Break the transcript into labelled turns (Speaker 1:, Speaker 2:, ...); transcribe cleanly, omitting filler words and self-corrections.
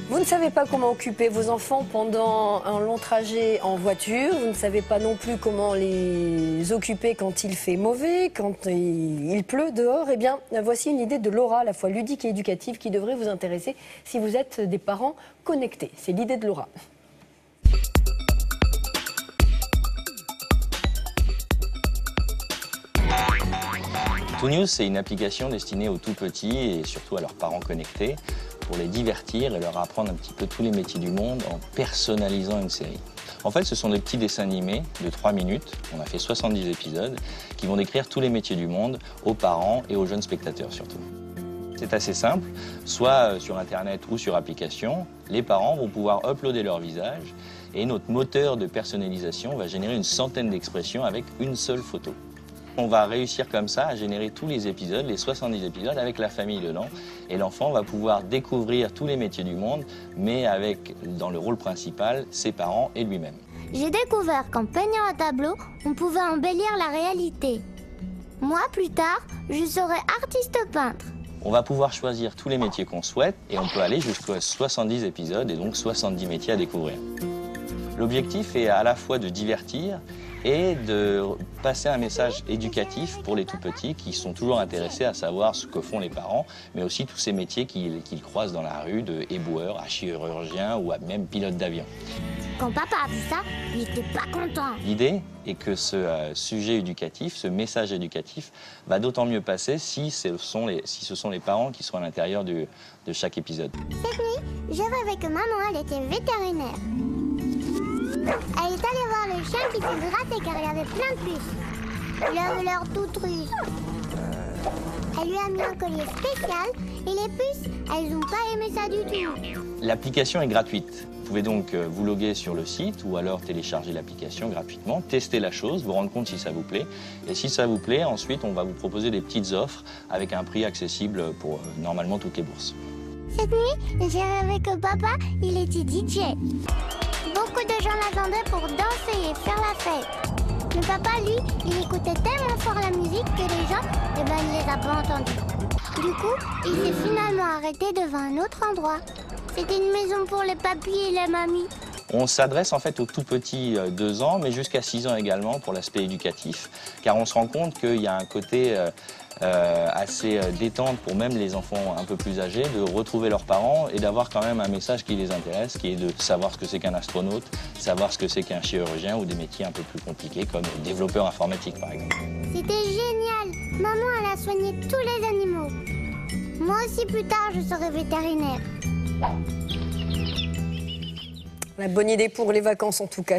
Speaker 1: Vous ne savez pas comment occuper vos enfants pendant un long trajet en voiture. Vous ne savez pas non plus comment les occuper quand il fait mauvais, quand il pleut dehors. Eh bien, voici une idée de Laura, à la fois ludique et éducative, qui devrait vous intéresser si vous êtes des parents connectés. C'est l'idée de Laura.
Speaker 2: TooNews, c'est une application destinée aux tout petits et surtout à leurs parents connectés pour les divertir et leur apprendre un petit peu tous les métiers du monde en personnalisant une série. En fait, ce sont des petits dessins animés de 3 minutes, on a fait 70 épisodes, qui vont décrire tous les métiers du monde aux parents et aux jeunes spectateurs surtout. C'est assez simple, soit sur Internet ou sur application, les parents vont pouvoir uploader leur visage et notre moteur de personnalisation va générer une centaine d'expressions avec une seule photo. On va réussir comme ça à générer tous les épisodes, les 70 épisodes, avec la famille dedans. Et l'enfant va pouvoir découvrir tous les métiers du monde, mais avec, dans le rôle principal, ses parents et lui-même.
Speaker 3: J'ai découvert qu'en peignant un tableau, on pouvait embellir la réalité. Moi, plus tard, je serai artiste peintre.
Speaker 2: On va pouvoir choisir tous les métiers qu'on souhaite et on peut aller jusqu'à 70 épisodes et donc 70 métiers à découvrir. L'objectif est à la fois de divertir et de passer un message éducatif pour les tout-petits qui sont toujours intéressés à savoir ce que font les parents, mais aussi tous ces métiers qu'ils croisent dans la rue, de éboueur à chirurgien ou à même pilote d'avion.
Speaker 3: Quand papa a vu ça, il était pas content.
Speaker 2: L'idée est que ce sujet éducatif, ce message éducatif, va d'autant mieux passer si ce sont les parents qui sont à l'intérieur de chaque épisode.
Speaker 3: Cette nuit, j'ai rêvé que maman, elle était vétérinaire. Elle est allée voir le chien qui s'est gratté car il avait plein de puces. Il avait l'air tout triste. Elle lui a mis un collier spécial et les puces, elles n'ont pas aimé ça du tout.
Speaker 2: L'application est gratuite. Vous pouvez donc vous loguer sur le site ou alors télécharger l'application gratuitement, tester la chose, vous rendre compte si ça vous plaît. Et si ça vous plaît, ensuite on va vous proposer des petites offres avec un prix accessible pour normalement toutes les bourses.
Speaker 3: Cette nuit, j'ai rêvé que papa, il était DJ. Beaucoup de gens l'attendaient pour danser et faire la fête. Mais papa, lui, il écoutait tellement fort la musique que les gens, il ne les a pas entendus. Du coup, il s'est finalement arrêté devant un autre endroit. C'était une maison pour les papis et les mamies.
Speaker 2: On s'adresse en fait aux tout petits 2 ans, mais jusqu'à 6 ans également pour l'aspect éducatif, car on se rend compte qu'il y a un côté assez détente pour même les enfants un peu plus âgés de retrouver leurs parents et d'avoir quand même un message qui les intéresse, qui est de savoir ce que c'est qu'un astronaute, savoir ce que c'est qu'un chirurgien ou des métiers un peu plus compliqués comme développeur informatique par exemple.
Speaker 3: C'était génial. Maman, elle a soigné tous les animaux. Moi aussi, plus tard, je serai vétérinaire.
Speaker 1: La bonne idée pour les vacances en tout cas.